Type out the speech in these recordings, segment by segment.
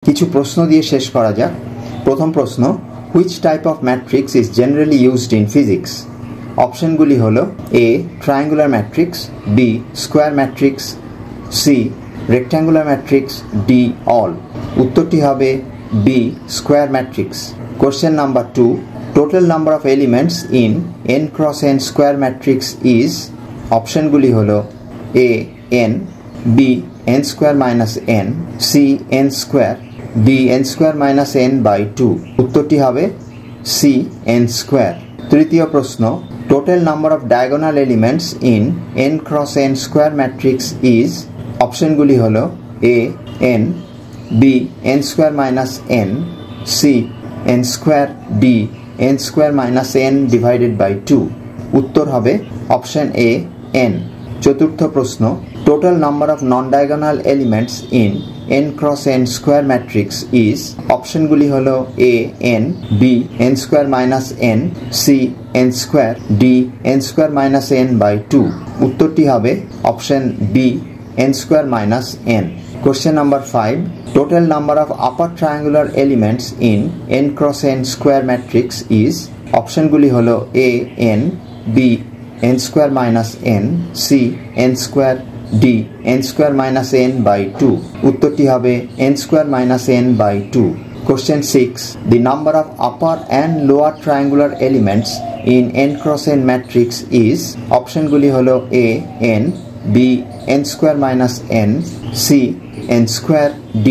কিছু প্রশ্ন দিয়ে শেষ করা যাক। প্রথম প্রশ্ন, which type of matrix is generally used in physics? অপশনগুলি হলো A triangular matrix, B square matrix, C rectangular matrix, D all. উত্তরটি হবে B square matrix. Question number 2, total number of elements in n cross n square matrix is. অপশনগুলি হলো A n, B n square minus n, C n square, D n square minus n by 2। উত্তরটি হবে C n square. তৃতীয় প্রশ্ন, total number of diagonal elements in n cross n square matrix is. অপশনগুলি হলো A n, B n square minus n, C n square, D n square minus n divided by 2। উত্তর হবে option A n। চতুর্থ প্রশ্ন, total number of non diagonal elements in n cross n square matrix is. অপশনগুলি হলো A n, B n square minus n, C n square, D n square minus n by 2। উত্তরটি হবে option B n square minus n। Question number 5, total number of upper triangular elements in n cross n square matrix is। অপশনগুলি হলো a n, b n square minus n, c n square, d n square minus n by 2। উত্তরটি হবে n square minus n by 2। Question 6, the number of upper and lower triangular elements in n cross n matrix is। অপশনগুলি হলো a n, b n square minus n, c n square, d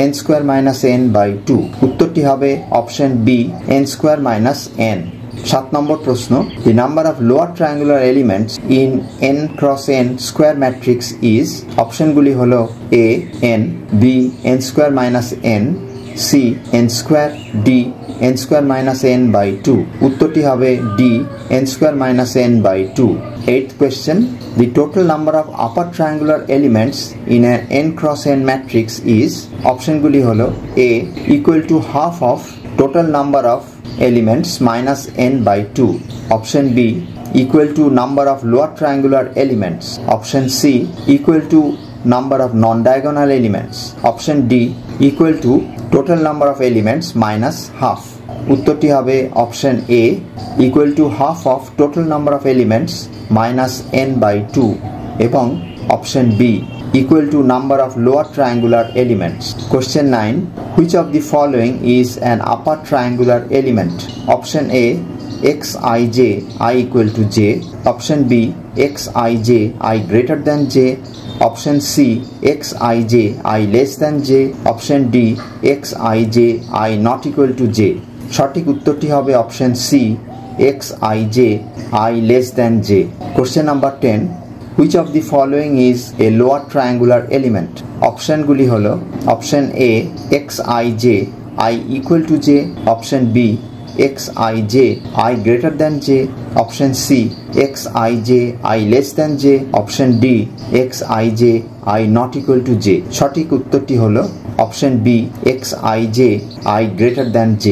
n square minus n by 2। উত্তরটি হবে option B n square minus n। 7 number প্রশ্ন, the number of lower triangular elements in n cross n square matrix is। অপশনগুলি হলো a n, b n square minus n, c n square, d n square minus n by 2। উত্তরটি হবে d n square minus n by 2। 8th question, the total number of upper triangular elements in an n cross n matrix is। অপশনগুলি হলো a equal to half of total number of elements minus n by 2, option b equal to number of lower triangular elements, option c equal to number of non-diagonal elements, option d equal to total number of elements minus half। উত্তরটি হবে option a equal to half of total number of elements minus n by 2 এবং option b equal to number of lower triangular elements। Question 9, which of the following is an upper triangular element? Option a xij I equal to j, option b xij I greater than j, option c xij I less than j, option d xij I not equal to j। সঠিক উত্তরটি হবে option C xij I less than j। Question number 10, which of the following is a lower triangular element? অপশনগুলি হলো option A xij I equal to j, option b xij I greater than j, option c xij I less than j, option d xij I not equal to j। সঠিক উত্তরটি হলো option B xij I greater than j।